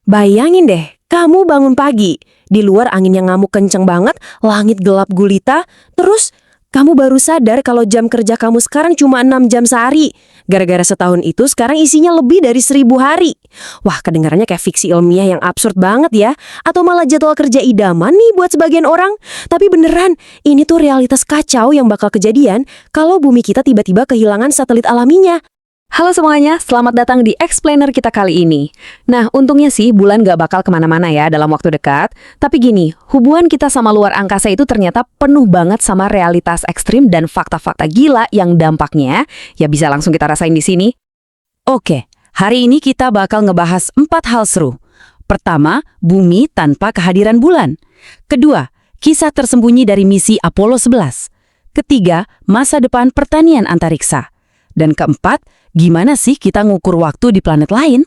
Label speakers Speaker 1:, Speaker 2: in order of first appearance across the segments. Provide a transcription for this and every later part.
Speaker 1: Bayangin deh, kamu bangun pagi, di luar anginnya ngamuk kenceng banget, langit gelap gulita, terus kamu baru sadar kalau jam kerja kamu sekarang cuma 6 jam sehari. Gara-gara setahun itu sekarang isinya lebih dari 1000 hari. Wah, kedengarannya kayak fiksi ilmiah yang absurd banget ya. Atau malah jadwal kerja idaman nih buat sebagian orang. Tapi beneran, ini tuh realitas kacau yang bakal kejadian kalau bumi kita tiba-tiba kehilangan satelit alaminya.
Speaker 2: Halo semuanya, selamat datang di Explainer kita kali ini. Nah, untungnya sih bulan gak bakal kemana-mana ya dalam waktu dekat. Tapi gini, hubungan kita sama luar angkasa itu ternyata penuh banget sama realitas ekstrim dan fakta-fakta gila yang dampaknya ya bisa langsung kita rasain di sini.
Speaker 3: Oke, hari ini kita bakal ngebahas 4 hal seru. Pertama, bumi tanpa kehadiran bulan. Kedua, kisah tersembunyi dari misi Apollo 11. Ketiga, masa depan pertanian antariksa. Dan keempat, gimana sih kita ngukur waktu di planet lain?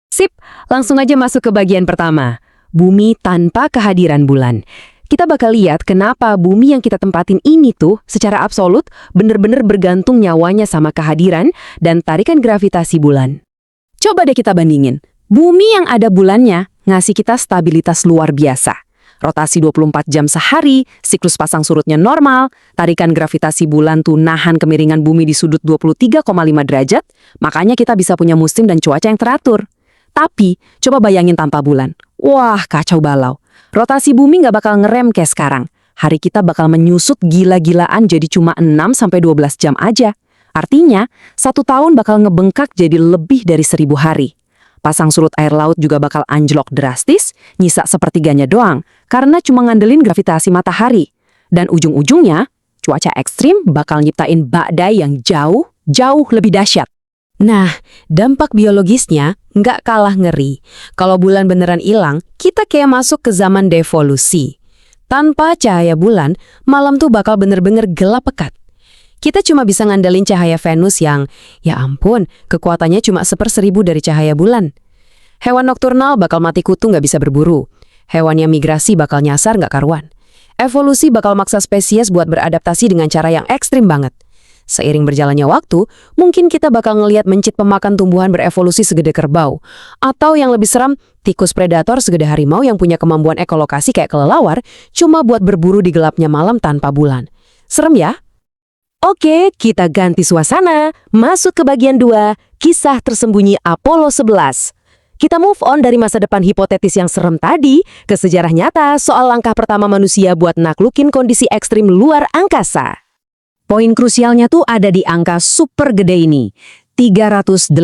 Speaker 2: Sip, langsung aja masuk ke bagian pertama. Bumi tanpa kehadiran bulan. Kita bakal lihat kenapa bumi yang kita tempatin ini tuh secara absolut bener-bener bergantung nyawanya sama kehadiran dan tarikan gravitasi bulan. Coba deh kita bandingin. Bumi yang ada bulannya ngasih kita stabilitas luar biasa. Rotasi 24 jam sehari, siklus pasang surutnya normal, tarikan gravitasi bulan tuh nahan kemiringan bumi di sudut 23,5 derajat, makanya kita bisa punya musim dan cuaca yang teratur. Tapi, coba bayangin tanpa bulan. Wah, kacau balau. Rotasi bumi nggak bakal ngerem kayak sekarang. Hari kita bakal menyusut gila-gilaan jadi cuma 6-12 jam aja. Artinya, 1 tahun bakal ngebengkak jadi lebih dari 1000 hari. Pasang surut air laut juga bakal anjlok drastis, nyisa sepertiganya doang, karena cuma ngandelin gravitasi matahari. Dan ujung-ujungnya, cuaca ekstrim bakal nyiptain badai yang jauh lebih dahsyat. Nah, dampak biologisnya nggak kalah ngeri. Kalau bulan beneran hilang, kita kayak masuk ke zaman devolusi. Tanpa cahaya bulan, malam tuh bakal bener-bener gelap pekat. Kita cuma bisa ngandelin cahaya Venus yang, ya ampun, kekuatannya cuma 1/1000 dari cahaya bulan. Hewan nokturnal bakal mati kutu nggak bisa berburu. Hewan yang migrasi bakal nyasar nggak karuan. Evolusi bakal maksa spesies buat beradaptasi dengan cara yang ekstrim banget. Seiring berjalannya waktu, mungkin kita bakal ngelihat mencit pemakan tumbuhan berevolusi segede kerbau. Atau yang lebih serem, tikus predator segede harimau yang punya kemampuan ekolokasi kayak kelelawar, cuma buat berburu di gelapnya malam tanpa bulan. Serem ya? Oke, kita ganti suasana. Masuk ke bagian 2, kisah tersembunyi Apollo 11. Kita move on dari masa depan hipotetis yang serem tadi ke sejarah nyata soal langkah pertama manusia buat naklukin kondisi ekstrim luar angkasa. Poin krusialnya tuh ada di angka super gede ini, 386.000.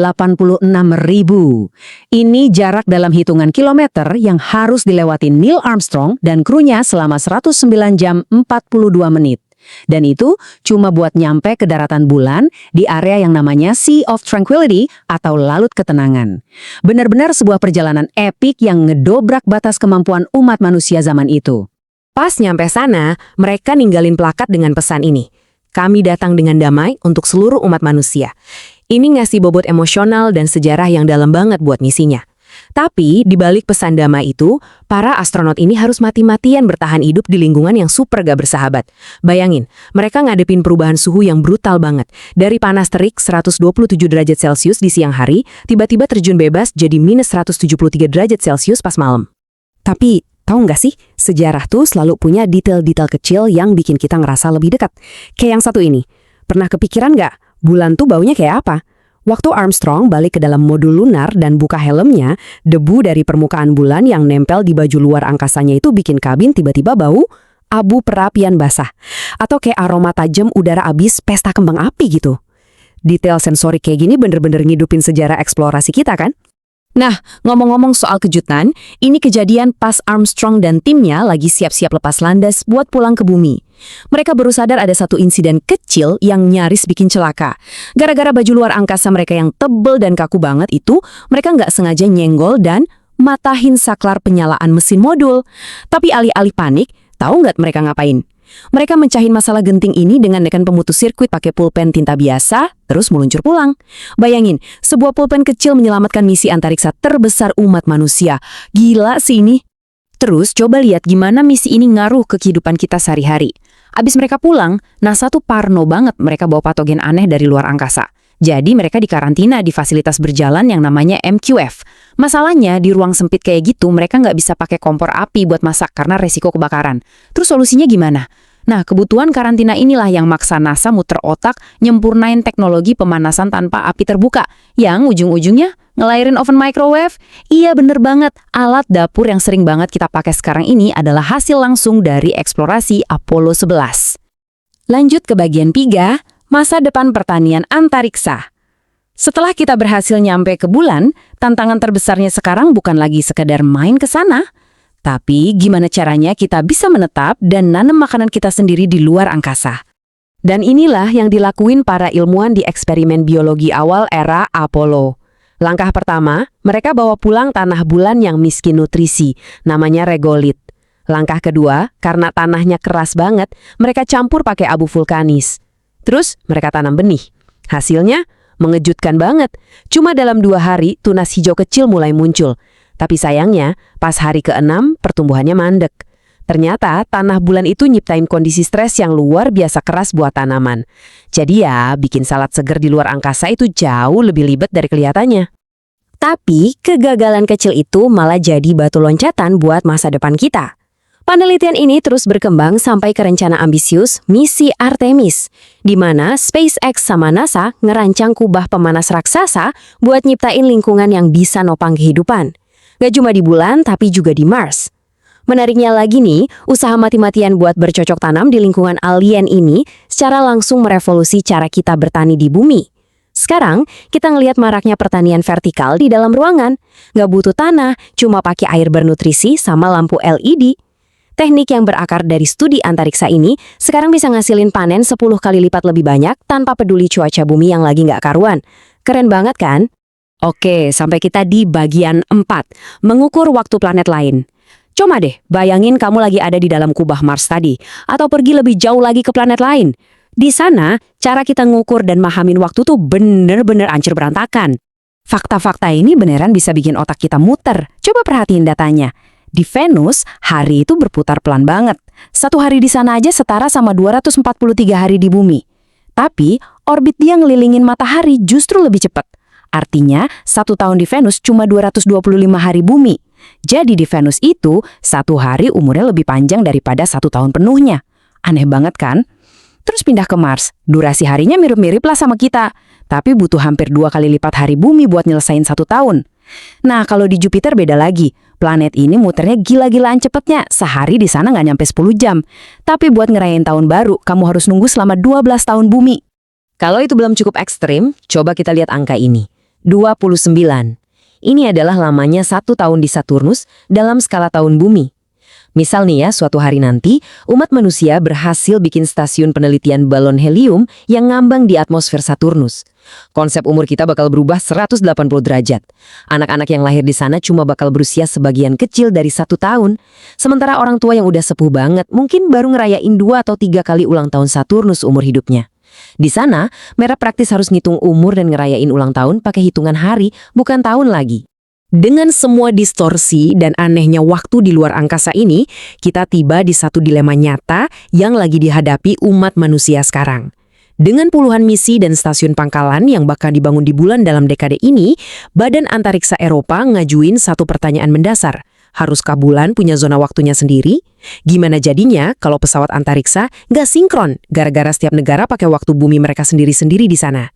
Speaker 2: Ini jarak dalam hitungan kilometer yang harus dilewati Neil Armstrong dan krunya selama 109 jam 42 menit. Dan itu cuma buat nyampe ke daratan bulan di area yang namanya Sea of Tranquility atau Laut Ketenangan. Benar-benar sebuah perjalanan epik yang ngedobrak batas kemampuan umat manusia zaman itu. Pas nyampe sana, mereka ninggalin plakat dengan pesan ini. Kami datang dengan damai untuk seluruh umat manusia. Ini ngasih bobot emosional dan sejarah yang dalam banget buat misinya. Tapi, di balik pesan damai itu, para astronot ini harus mati-matian bertahan hidup di lingkungan yang super gak bersahabat. Bayangin, mereka ngadepin perubahan suhu yang brutal banget. Dari panas terik 127 derajat Celcius di siang hari, tiba-tiba terjun bebas jadi minus 173 derajat Celcius pas malam. Tapi, tahu nggak sih, sejarah tuh selalu punya detail-detail kecil yang bikin kita ngerasa lebih dekat. Kayak yang satu ini. Pernah kepikiran nggak, bulan tuh baunya kayak apa? Waktu Armstrong balik ke dalam modul lunar dan buka helmnya, debu dari permukaan bulan yang nempel di baju luar angkasanya itu bikin kabin tiba-tiba bau abu perapian basah. Atau kayak aroma tajam udara abis pesta kembang api gitu. Detail sensorik kayak gini bener-bener ngidupin sejarah eksplorasi kita kan? Nah, ngomong-ngomong soal kejutan, ini kejadian pas Armstrong dan timnya lagi siap-siap lepas landas buat pulang ke bumi. Mereka baru sadar ada satu insiden kecil yang nyaris bikin celaka. Gara-gara baju luar angkasa mereka yang tebel dan kaku banget itu, mereka nggak sengaja nyenggol dan matahin saklar penyalaan mesin modul. Tapi alih-alih panik, tahu nggak mereka ngapain? Mereka mencahin masalah genting ini dengan nekan pemutus sirkuit pakai pulpen tinta biasa, terus meluncur pulang. Bayangin, sebuah pulpen kecil menyelamatkan misi antariksa terbesar umat manusia. Gila sih ini. Terus coba lihat gimana misi ini ngaruh ke kehidupan kita sehari-hari. Abis mereka pulang, NASA tuh parno banget mereka bawa patogen aneh dari luar angkasa. Jadi mereka dikarantina di fasilitas berjalan yang namanya MQF.
Speaker 3: Masalahnya di ruang sempit kayak gitu mereka nggak bisa pakai kompor api buat masak karena resiko kebakaran. Terus solusinya gimana? Nah, kebutuhan karantina inilah yang maksa NASA muter otak nyempurnain teknologi pemanasan tanpa api terbuka, yang ujung-ujungnya ngelahirin oven microwave. Iya bener banget, alat dapur yang sering banget kita pakai sekarang ini adalah hasil langsung dari eksplorasi Apollo 11. Lanjut ke bagian 3, masa depan pertanian antariksa. Setelah kita berhasil nyampe ke bulan, tantangan terbesarnya sekarang bukan lagi sekedar main ke sana, tapi gimana caranya kita bisa menetap dan nanam makanan kita sendiri di luar angkasa. Dan inilah yang dilakuin para ilmuwan di eksperimen biologi awal era Apollo. Langkah pertama, mereka bawa pulang tanah bulan yang miskin nutrisi, namanya regolit. Langkah kedua, karena tanahnya keras banget, mereka campur pakai abu vulkanis. Terus mereka tanam benih. Hasilnya mengejutkan banget. Cuma dalam 2 hari, tunas hijau kecil mulai muncul. Tapi sayangnya, pas hari ke-6, pertumbuhannya mandek. Ternyata, tanah bulan itu nyiptain kondisi stres yang luar biasa keras buat tanaman. Jadi ya, bikin salad seger di luar angkasa itu jauh lebih ribet dari kelihatannya.
Speaker 1: Tapi, kegagalan kecil itu malah jadi batu loncatan buat masa depan kita. Penelitian ini terus berkembang sampai ke rencana ambisius misi Artemis, di mana SpaceX sama NASA ngerancang kubah pemanas raksasa buat nyiptain lingkungan yang bisa nopang kehidupan. Gak cuma di bulan, tapi juga di Mars. Menariknya lagi nih, usaha mati-matian buat bercocok tanam di lingkungan alien ini secara langsung merevolusi cara kita bertani di bumi. Sekarang, kita ngelihat maraknya pertanian vertikal di dalam ruangan. Gak butuh tanah, cuma pakai air bernutrisi sama lampu LED. Teknik yang berakar dari studi antariksa ini sekarang bisa ngasilin panen 10 kali lipat lebih banyak tanpa peduli cuaca bumi yang lagi nggak karuan. Keren banget kan? Oke, sampai kita di bagian 4, mengukur waktu planet lain. Coba deh, bayangin kamu lagi ada di dalam kubah Mars tadi, atau pergi lebih jauh lagi ke planet lain. Di sana, cara kita ngukur dan mahamin waktu tuh bener-bener ancur berantakan. Fakta-fakta ini beneran bisa bikin otak kita muter. Coba perhatiin datanya. Di Venus, hari itu berputar pelan banget. 1 hari di sana aja setara sama 243 hari di bumi. Tapi, orbit dia ngelilingin matahari justru lebih cepat. Artinya, 1 tahun di Venus cuma 225 hari bumi. Jadi di Venus itu, 1 hari umurnya lebih panjang daripada 1 tahun penuhnya. Aneh banget kan? Terus pindah ke Mars, durasi harinya mirip-mirip lah sama kita. Tapi butuh hampir 2 kali lipat hari bumi buat nyelesain 1 tahun. Nah, kalau di Jupiter beda lagi. Planet ini muternya gila-gilaan cepetnya. Sehari di sana nggak nyampe 10 jam. Tapi buat ngerayain tahun baru, kamu harus nunggu selama 12 tahun bumi. Kalau itu belum cukup ekstrim, coba kita lihat angka ini. 29. Ini adalah lamanya 1 tahun di Saturnus dalam skala tahun bumi. Misal nih ya, suatu hari nanti, umat manusia berhasil bikin stasiun penelitian balon helium yang ngambang di atmosfer Saturnus. Konsep umur kita bakal berubah 180 derajat. Anak-anak yang lahir di sana cuma bakal berusia sebagian kecil dari 1 tahun. Sementara orang tua yang udah sepuh banget mungkin baru ngerayain 2 atau 3 kali ulang tahun Saturnus umur hidupnya. Di sana, mereka praktis harus ngitung umur dan ngerayain ulang tahun pakai hitungan hari, bukan tahun lagi. Dengan semua distorsi dan anehnya waktu di luar angkasa ini, kita tiba di satu dilema nyata yang lagi dihadapi umat manusia sekarang. Dengan puluhan misi dan stasiun pangkalan yang bakal dibangun di bulan dalam dekade ini, Badan Antariksa Eropa ngajuin satu pertanyaan mendasar. Haruskah bulan punya zona waktunya sendiri? Gimana jadinya kalau pesawat antariksa nggak sinkron gara-gara setiap negara pakai waktu bumi mereka sendiri-sendiri di sana?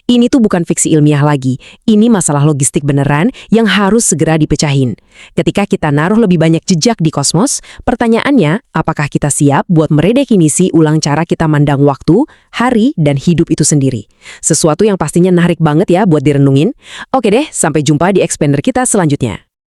Speaker 1: Ini tuh bukan fiksi ilmiah lagi. Ini masalah logistik beneran yang harus segera dipecahin. Ketika kita naruh lebih banyak jejak di kosmos, pertanyaannya, apakah kita siap buat meredefinisi ulang cara kita mandang waktu, hari, dan hidup itu sendiri? Sesuatu yang pastinya menarik banget ya buat direnungin. Oke deh, sampai jumpa di Expander kita selanjutnya.